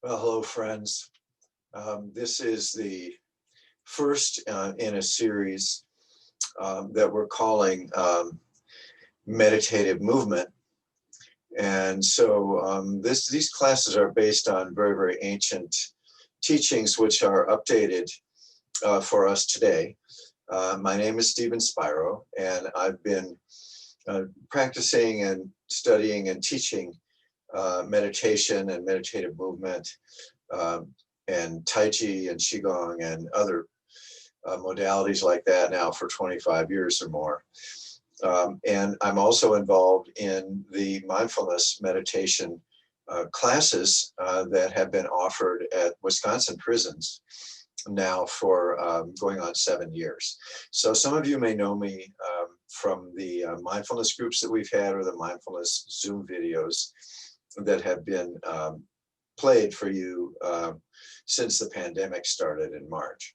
Well, hello, friends. This is the first in a series that we're calling Meditative Movement. And so these classes are based on very, very ancient teachings, which are updated for us today. My name is Stephen Spiro, and I've been practicing and studying and teaching meditation and meditative movement and Tai Chi and Qigong and other modalities like that now for 25 years or more. And I'm also involved in the mindfulness meditation classes that have been offered at Wisconsin prisons now for going on 7 years. So some of you may know me from the mindfulness groups that we've had or the mindfulness Zoom videos that have been played for you since the pandemic started in March.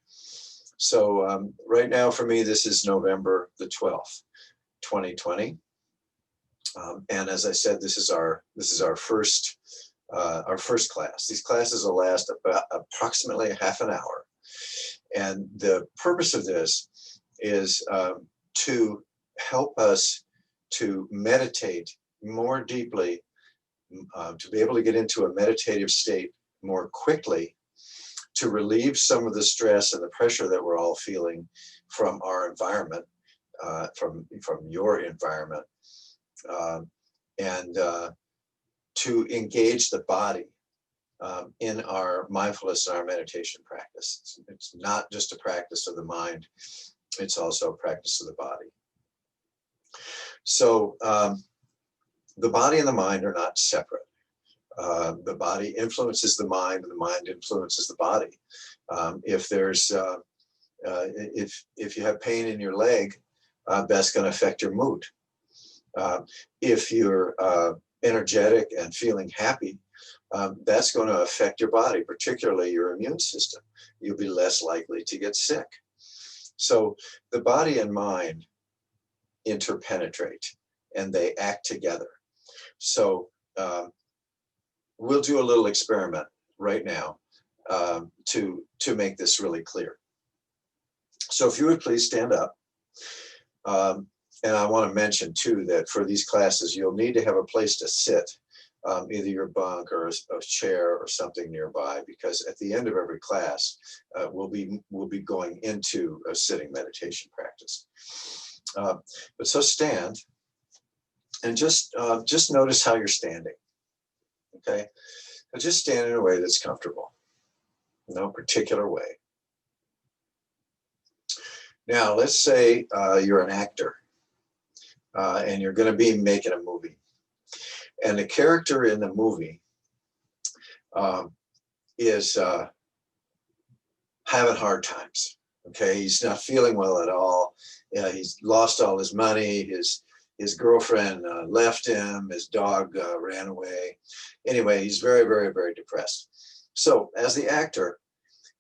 So right now for me, this is November the 12th, 2020. And as I said, this is our first class. These classes will last about approximately half an hour. And the purpose of this is to help us to meditate more deeply, to be able to get into a meditative state more quickly, to relieve some of the stress and the pressure that we're all feeling from our environment, from your environment, and to engage the body in our mindfulness and our meditation practice. It's not just a practice of the mind, it's also a practice of the body. So the body and the mind are not separate. The body influences the mind, and the mind influences the body. If there's if you have pain in your leg, that's going to affect your mood. If you're energetic and feeling happy, that's going to affect your body, particularly your immune system. You'll be less likely to get sick. So the body and mind interpenetrate and they act together. So we'll do a little experiment right now to make this really clear. So if you would please stand up. And I want to mention too that for these classes, you'll need to have a place to sit, either your bunk or a chair or something nearby, because at the end of every class, we'll be going into a sitting meditation practice. But so stand and just notice how you're standing. Okay, but just stand in a way that's comfortable. No particular way. Now, let's say you're an actor and you're going to be making a movie. And the character in the movie is having hard times. Okay, he's not feeling well at all. He's lost all his money. His girlfriend left him. His dog ran away. Anyway, he's very, very, very depressed. So as the actor,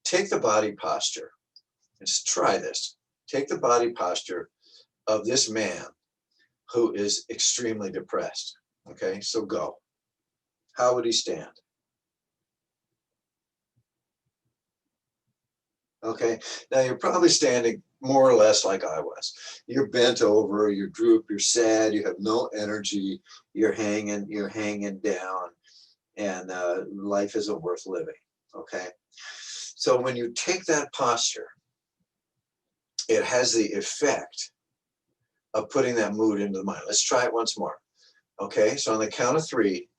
take the body posture. Let's try this. Take the body posture of this man who is extremely depressed. Okay, so go. How would he stand? Okay, now you're probably standing more or less like I was. You're bent over, you're drooped, you're sad, you have no energy, you're hanging down, and life isn't worth living. Okay, so when you take that posture, it has the effect of putting that mood into the mind. Let's try it once more. Okay, so on the count of 3,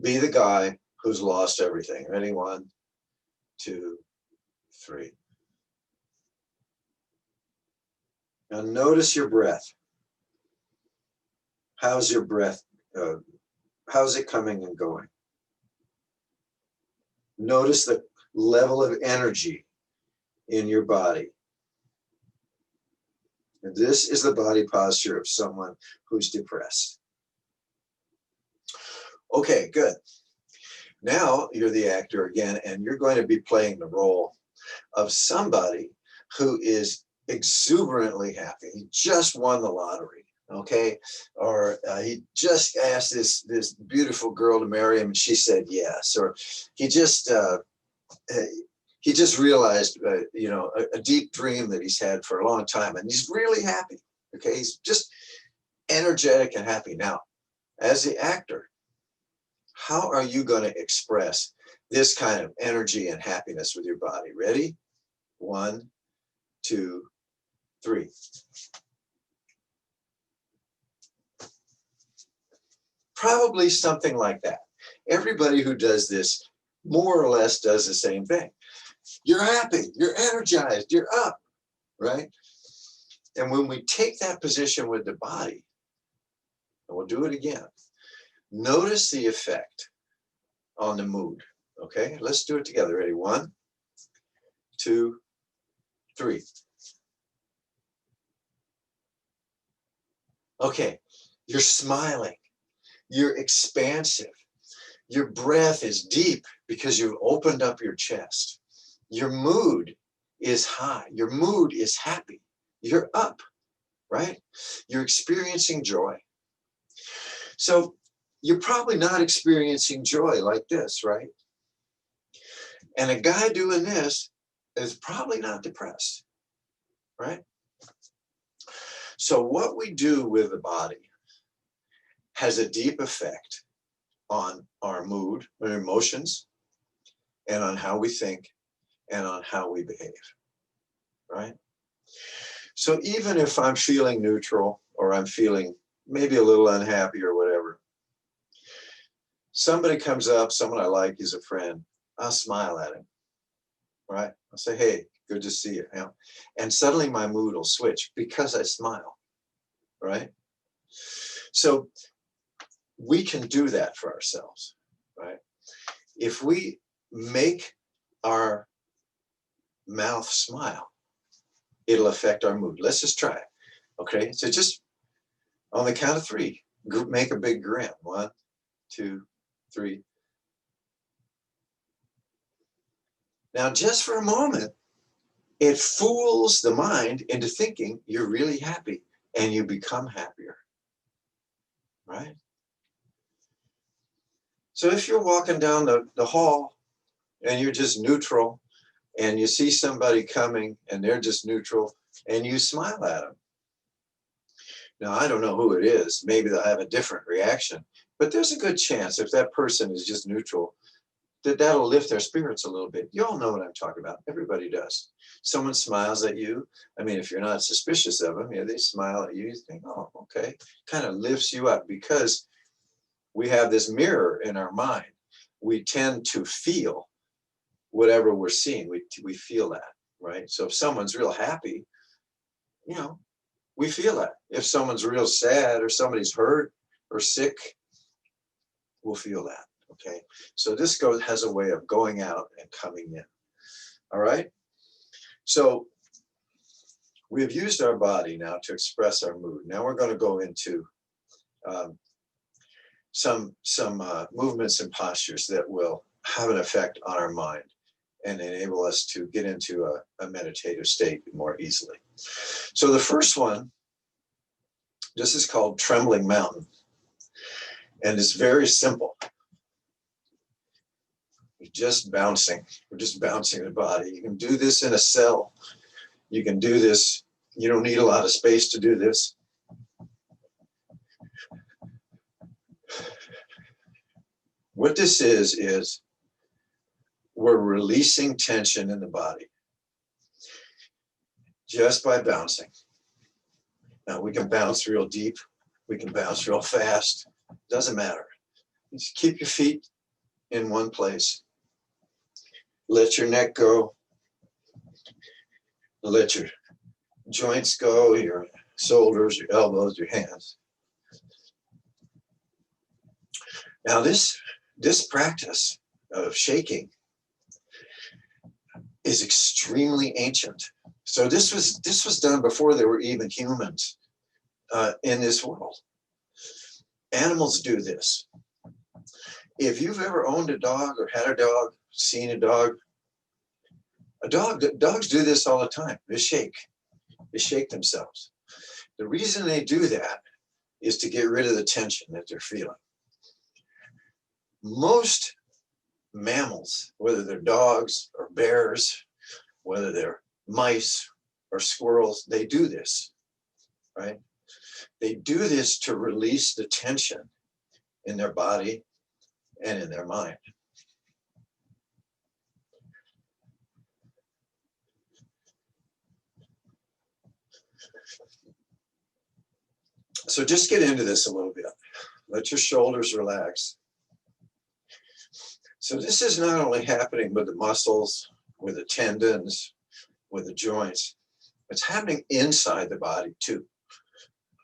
be the guy who's lost everything. Ready? 1, 2, 3. Now notice your breath. How's your breath? How's it coming and going? Notice the level of energy in your body. And this is the body posture of someone who's depressed. Okay, good. Now you're the actor again, and you're going to be playing the role of somebody who is exuberantly happy. He just won the lottery. okay? Or he just asked this beautiful girl to marry him, and she said yes. Or he just realized, a deep dream that he's had for a long time, and he's really happy. Okay, he's just energetic and happy. Now, as the actor, how are you going to express this kind of energy and happiness with your body? Ready? 1, 2, 3. Probably something like that. Everybody who does this more or less does the same thing. You're happy, you're energized, you're up, right? And when we take that position with the body, and we'll do it again, notice the effect on the mood. Okay, let's do it together. Ready? 1, 2, 3. Okay, you're smiling, you're expansive, your breath is deep because you've opened up your chest. Your mood is high, your mood is happy, you're up, right? You're experiencing joy. So you're probably not experiencing joy like this, right? And a guy doing this is probably not depressed, right? So what we do with the body has a deep effect on our mood, our emotions, and on how we think and on how we behave, right? So even if I'm feeling neutral or I'm feeling maybe a little unhappy or whatever, somebody comes up, someone I like, he's a friend, I'll smile at him, right? I'll say, hey, good to see you. And suddenly my mood will switch because I smile, right? So we can do that for ourselves, right? If we make our mouth smile, it'll affect our mood. Let's just try it, okay? So just on the count of 3, make a big grin. 1, 2, 3. Now, just for a moment, it fools the mind into thinking you're really happy, and you become happier, right? So if you're walking down the hall and you're just neutral, and you see somebody coming and they're just neutral, and you smile at them. Now, I don't know who it is. Maybe they'll have a different reaction, but there's a good chance if that person is just neutral, that'll lift their spirits a little bit. You all know what I'm talking about. Everybody does. Someone smiles at you. I mean, if you're not suspicious of them, they smile at you. You think, oh, okay. Kind of lifts you up because we have this mirror in our mind. We tend to feel whatever we're seeing. We feel that, right? So if someone's real happy, we feel that. If someone's real sad or somebody's hurt or sick, we'll feel that. Okay, so this has a way of going out and coming in. All right, so we have used our body now to express our mood. Now we're going to go into some movements and postures that will have an effect on our mind and enable us to get into a meditative state more easily. So the first one, this is called Trembling Mountain, and it's very simple. We're just bouncing the body. You can do this in a cell. You can do this. You don't need a lot of space to do this. What this is we're releasing tension in the body just by bouncing. Now we can bounce real deep. We can bounce real fast. Doesn't matter. Just keep your feet in one place. Let your neck go. Let your joints go, your shoulders, your elbows, your hands. Now this practice of shaking is extremely ancient. So this was done before there were even humans in this world. Animals do this. If you've ever owned a dog or had a dog, seen a dog, dogs do this all the time. They shake themselves. The reason they do that is to get rid of the tension that they're feeling. Most mammals, whether they're dogs or bears, whether they're mice or squirrels, they do this, right? They do this to release the tension in their body and in their mind. So just get into this a little bit. Let your shoulders relax. So this is not only happening with the muscles, with the tendons, with the joints, it's happening inside the body too.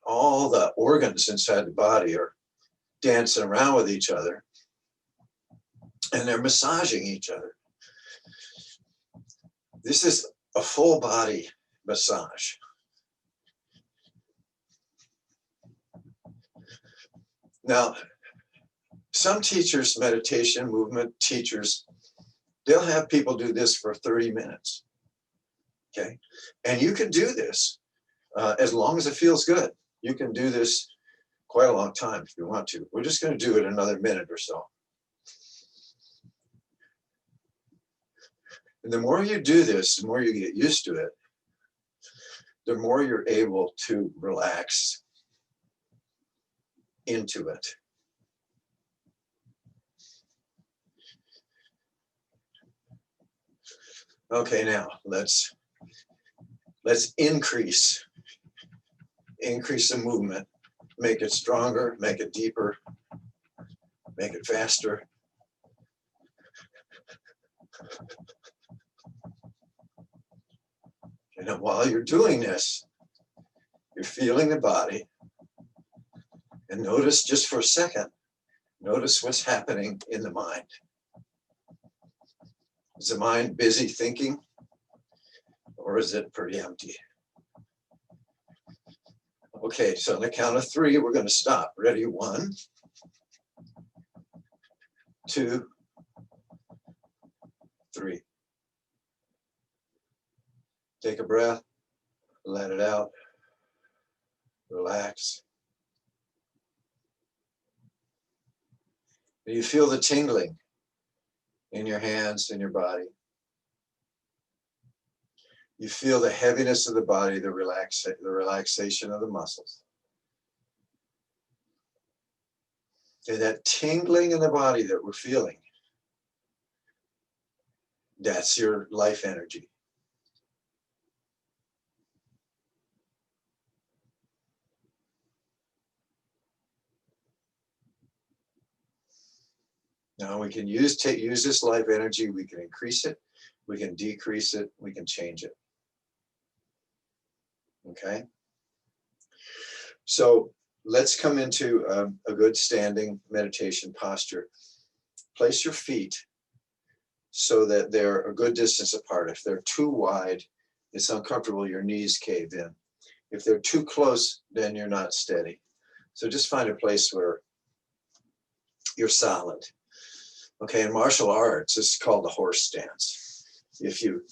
All the organs inside the body are dancing around with each other and they're massaging each other. This is a full body massage. Now, some teachers, meditation, movement teachers, they'll have people do this for 30 minutes, okay? And you can do this as long as it feels good. You can do this quite a long time if you want to. We're just going to do it another minute or so. And the more you do this, the more you get used to it, the more you're able to relax into it. Okay, now let's increase the movement, make it stronger, make it deeper, make it faster. And while you're doing this, you're feeling the body. And notice just for a second, notice what's happening in the mind. Is the mind busy thinking, or is it pretty empty? Okay, so on the count of 3, we're going to stop. Ready? 1, 2, 3. Take a breath, let it out, relax. Do you feel the tingling in your hands and your body? You feel the heaviness of the body, the relaxation of the muscles. Okay, that tingling in the body that we're feeling, that's your life energy. Now we can use this life energy, we can increase it, we can decrease it, we can change it. Okay? So let's come into a good standing meditation posture. Place your feet so that they're a good distance apart. If they're too wide, it's uncomfortable, your knees cave in. If they're too close, then you're not steady. So just find a place where you're solid. Okay, in martial arts, this is called the horse stance. If you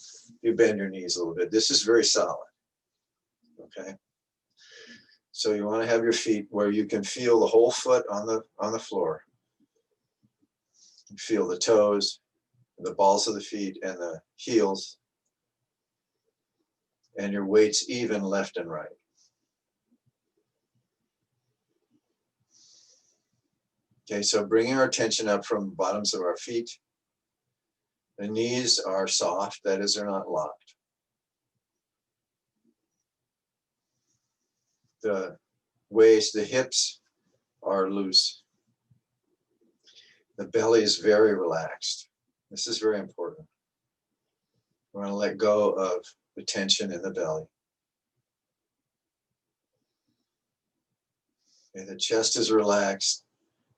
bend your knees a little bit, this is very solid. Okay, so you want to have your feet where you can feel the whole foot on the floor. You feel the toes, the balls of the feet, and the heels, and your weight's even left and right. Okay, so bringing our attention up from the bottoms of our feet. The knees are soft, that is, they're not locked. The waist, the hips are loose. The belly is very relaxed. This is very important. We're going to let go of the tension in the belly. Okay, the chest is relaxed,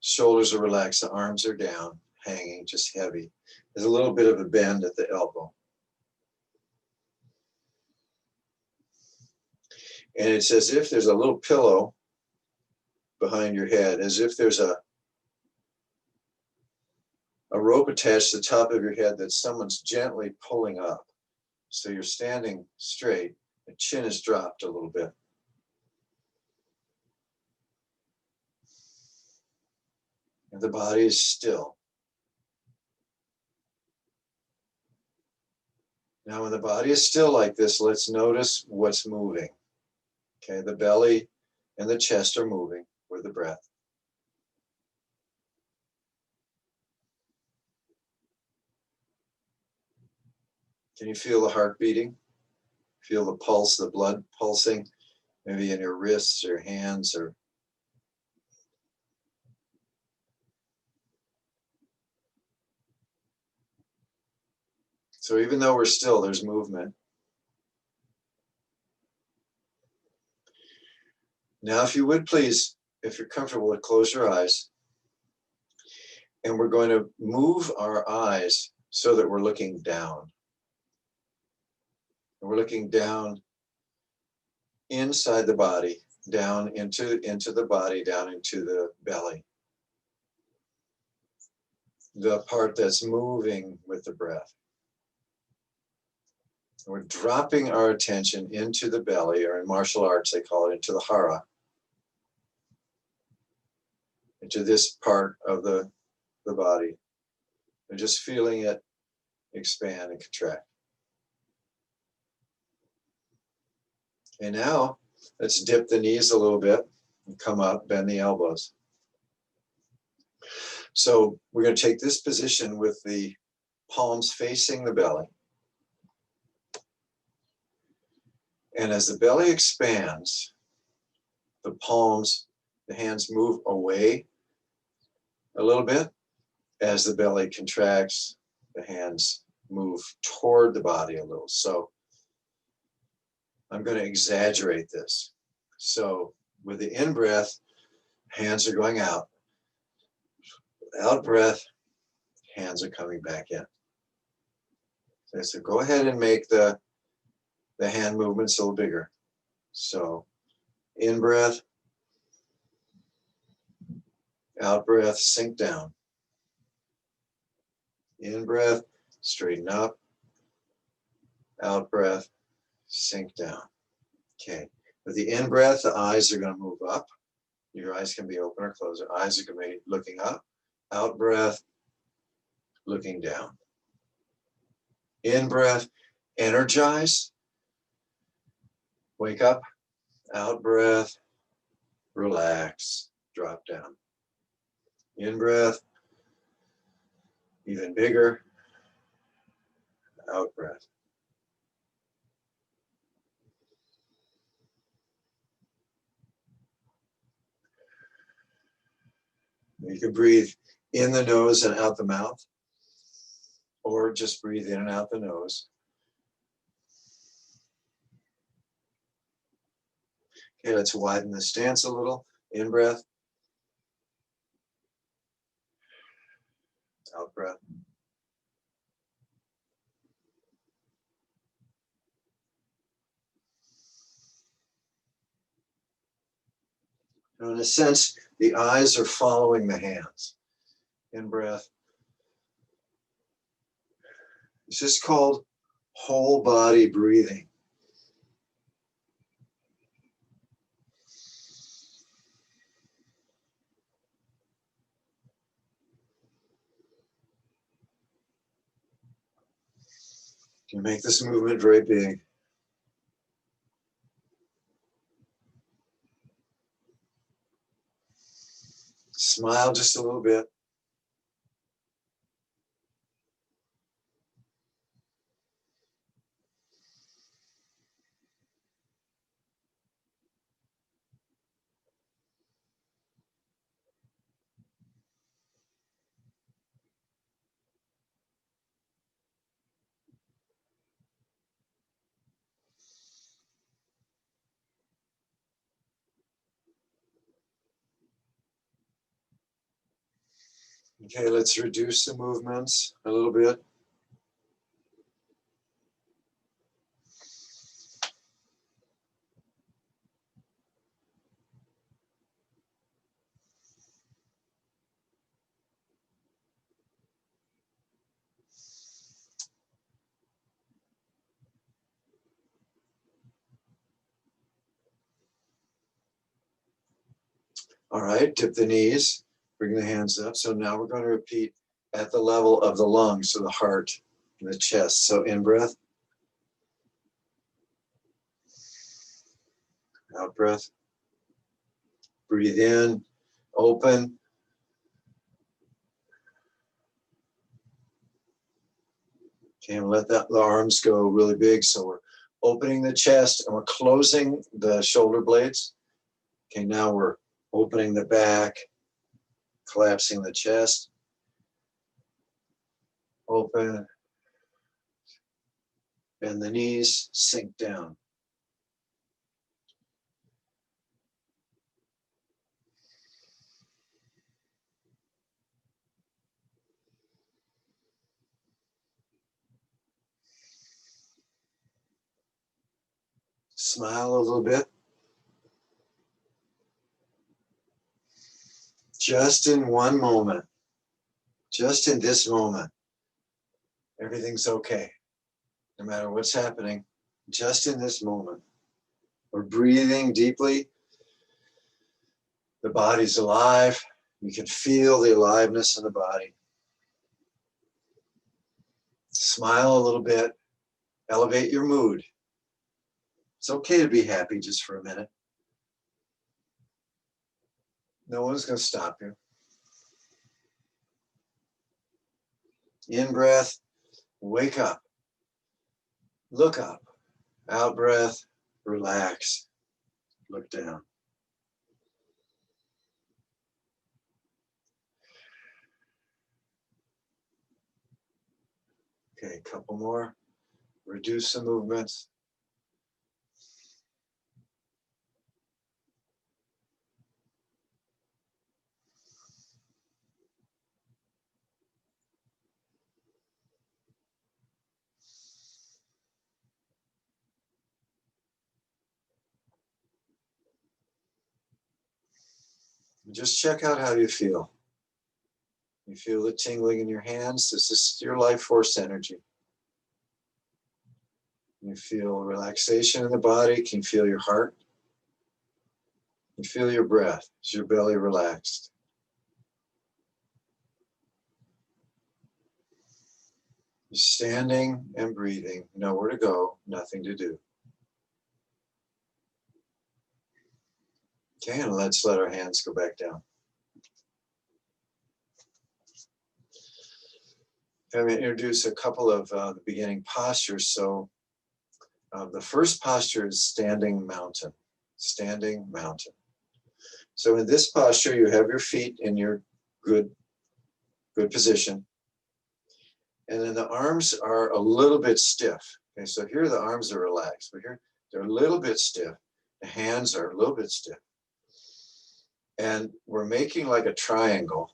shoulders are relaxed, the arms are down, hanging, just heavy. There's a little bit of a bend at the elbow. And it's as if there's a little pillow behind your head, as if there's a rope attached to the top of your head that someone's gently pulling up. So you're standing straight, the chin is dropped a little bit. And the body is still. Now, when the body is still like this, let's notice what's moving. Okay, the belly and the chest are moving with the breath. Can you feel the heart beating? Feel the pulse, the blood pulsing, maybe in your wrists or hands or. So even though we're still, there's movement. Now, if you would please, if you're comfortable, close your eyes. And we're going to move our eyes so that we're looking down. And we're looking down inside the body, down into the body, down into the belly. The part that's moving with the breath. We're dropping our attention into the belly, or in martial arts, they call it into the hara, into this part of the body. And just feeling it expand and contract. And now, let's dip the knees a little bit and come up, bend the elbows. So we're going to take this position with the palms facing the belly. And as the belly expands, the palms, the hands move away a little bit. As the belly contracts, the hands move toward the body a little. So I'm going to exaggerate this. So with the in-breath, hands are going out. Out breath, hands are coming back in. So go ahead and make the hand movements a little bigger. So in breath, out breath, sink down. In breath, straighten up. Out breath, sink down. Okay. With the in breath, the eyes are going to move up. Your eyes can be open or closed. Your eyes are going to be looking up. Out breath, looking down. In breath, energize. Wake up. Out breath, relax, drop down. In breath, even bigger. Out breath. You can breathe in the nose and out the mouth, or just breathe in and out the nose. Okay, let's widen the stance a little. In breath. Out breath. Now, in a sense, the eyes are following the hands. In breath. This is called whole body breathing. You make this movement very big. Smile just a little bit. Okay, let's reduce the movements a little bit. All right, tip the knees, Bring the hands up. So now we're going to repeat at the level of the lungs, so the heart and the chest. So in breath, out breath. Breathe in, open. Okay, and let the arms go really big. So we're opening the chest and we're closing the shoulder blades. Okay, now we're opening the back, collapsing the chest. Open. Bend the knees, sink down. Smile a little bit. Just in one moment, just in this moment, everything's okay. No matter what's happening, just in this moment. We're breathing deeply. The body's alive. You can feel the aliveness in the body. Smile a little bit. Elevate your mood. It's okay to be happy just for a minute. No one's going to stop you. In breath, wake up. Look up. Out breath, relax. Look down. Okay, a couple more. Reduce the movements. Just check out how you feel. You feel the tingling in your hands. This is your life force energy. You feel relaxation in the body. Can you feel your heart? You feel your breath. Is your belly relaxed? You're standing and breathing. Nowhere to go, nothing to do. Okay, and let's let our hands go back down. I'm going to introduce a couple of the beginning postures. So the first posture is standing mountain. Standing mountain. So in this posture, you have your feet in your good position. And then the arms are a little bit stiff. Okay, so here the arms are relaxed, but here they're a little bit stiff. The hands are a little bit stiff. And we're making like a triangle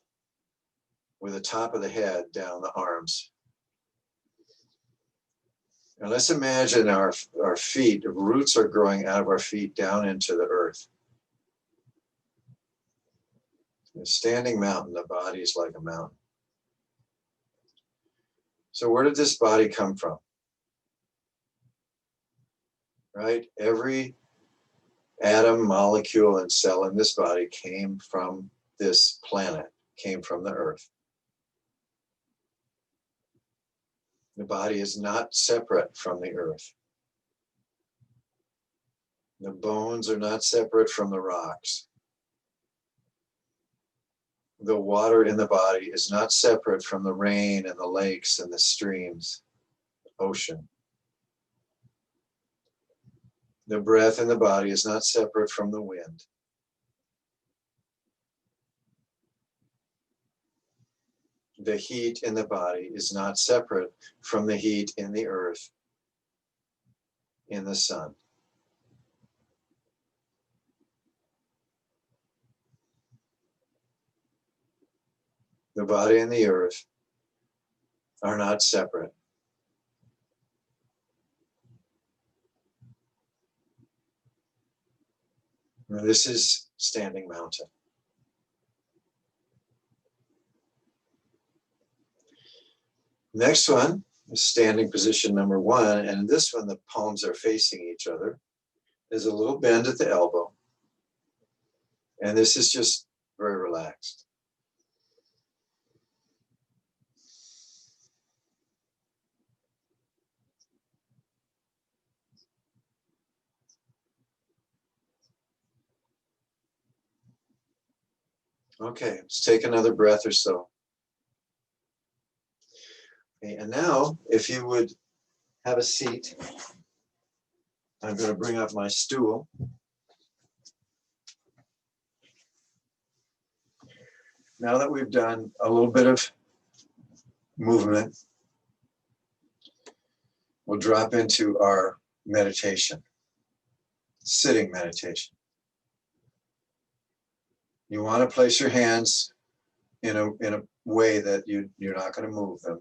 with the top of the head down the arms. And let's imagine our feet, the roots are growing out of our feet down into the earth. In a standing mountain, the body is like a mountain. So where did this body come from? Right? Every atom, molecule, and cell in this body came from this planet, came from the earth. The body is not separate from the earth. The bones are not separate from the rocks. The water in the body is not separate from the rain and the lakes and the streams, ocean. The breath in the body is not separate from the wind. The heat in the body is not separate from the heat in the earth, in the sun. The body and the earth are not separate. Now, this is standing mountain. Next one is standing position number one. And in this one, the palms are facing each other. There's a little bend at the elbow. And this is just very relaxed. Okay, let's take another breath or so. Okay, and now, if you would have a seat, I'm going to bring up my stool. Now that we've done a little bit of movement, we'll drop into our meditation, sitting meditation. You want to place your hands in a way that you're not going to move them.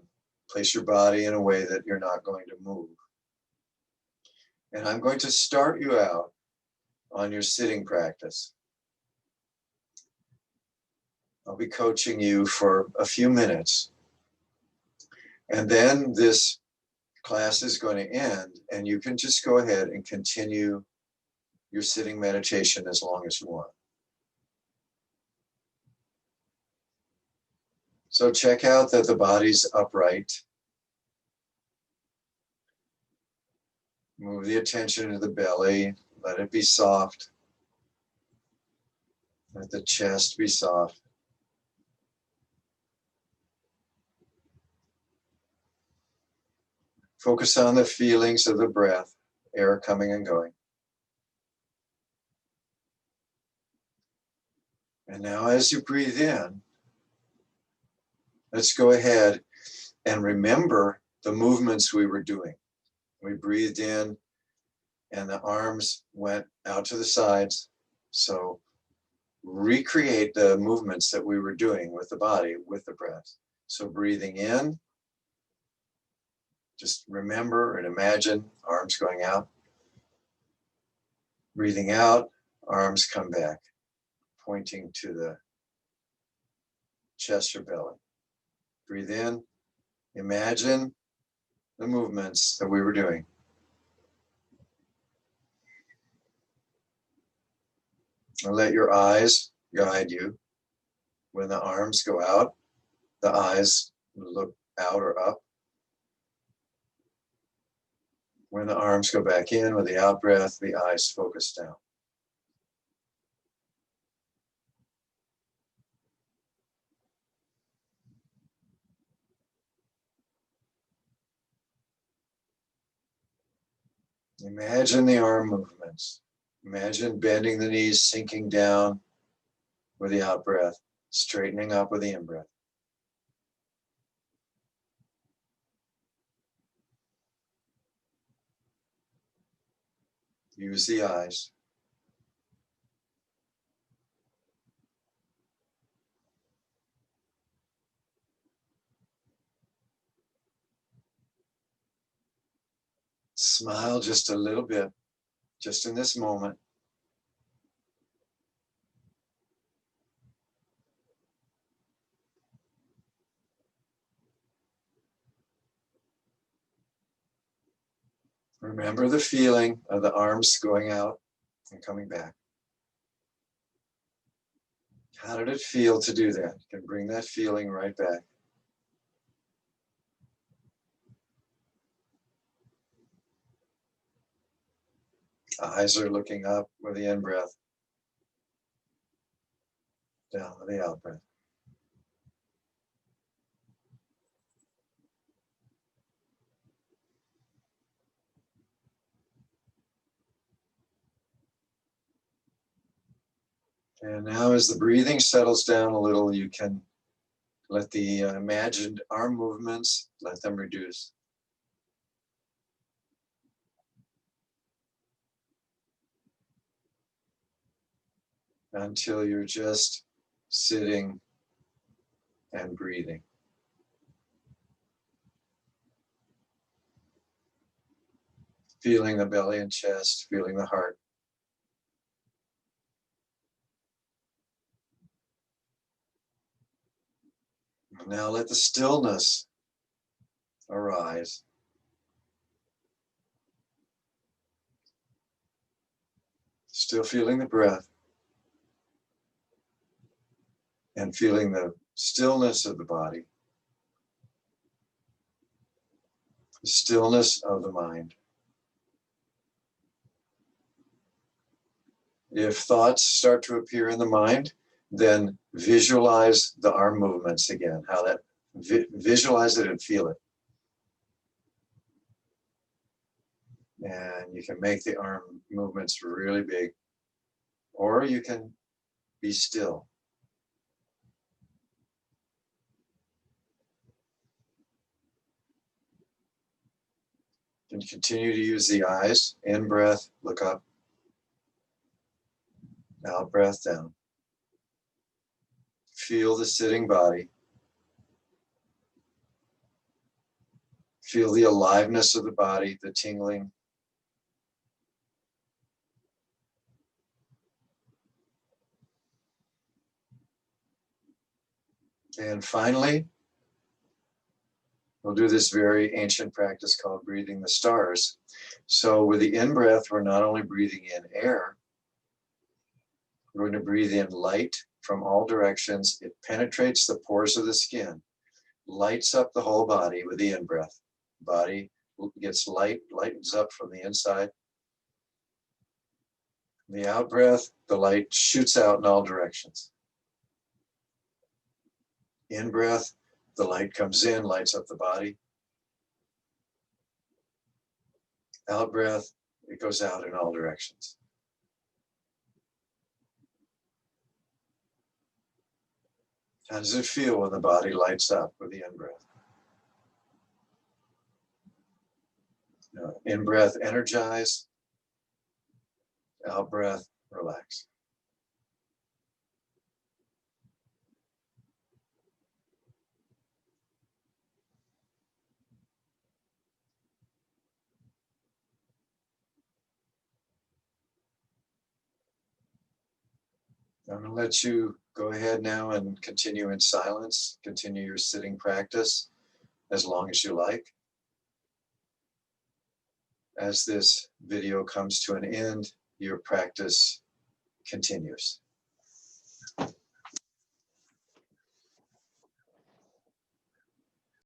Place your body in a way that you're not going to move. And I'm going to start you out on your sitting practice. I'll be coaching you for a few minutes. And then this class is going to end, and you can just go ahead and continue your sitting meditation as long as you want. So check out that the body's upright. Move the attention to the belly. Let it be soft. Let the chest be soft. Focus on the feelings of the breath, air coming and going. And now as you breathe in, let's go ahead and remember the movements we were doing. We breathed in and the arms went out to the sides. So recreate the movements that we were doing with the body, with the breath. So breathing in, just remember and imagine arms going out. Breathing out, arms come back, pointing to the chest or belly. Breathe in, imagine the movements that we were doing. And let your eyes guide you. When the arms go out, the eyes look out or up. When the arms go back in with the out breath, the eyes focus down. Imagine the arm movements. Imagine bending the knees, sinking down with the out breath, straightening up with the in breath. Use the eyes. Smile just a little bit, just in this moment. Remember the feeling of the arms going out and coming back. How did it feel to do that? You can bring that feeling right back. Eyes are looking up with the in breath, down with the out breath. And now as the breathing settles down a little, you can let the imagined arm movements, let them reduce. Until you're just sitting and breathing. Feeling the belly and chest, feeling the heart. Now let the stillness arise. Still feeling the breath and feeling the stillness of the body, the stillness of the mind. If thoughts start to appear in the mind, Then visualize the arm movements again, how that, visualize it and feel it. And you can make the arm movements really big, or you can be still. And continue to use the eyes. In breath, look up. Out breath, down. Feel the sitting body. Feel the aliveness of the body, the tingling. And finally, we'll do this very ancient practice called breathing the stars. So with the in-breath, we're not only breathing in air, we're going to breathe in light from all directions. It penetrates the pores of the skin, lights up the whole body with the in-breath. Body gets lightens up from the inside. The out-breath, the light shoots out in all directions. In-breath, the light comes in, lights up the body. Out-breath, it goes out in all directions. How does it feel when the body lights up with the in-breath? In-breath, energize. Out-breath, relax. I'm going to let you go ahead now and continue in silence. Continue your sitting practice as long as you like. As this video comes to an end, your practice continues.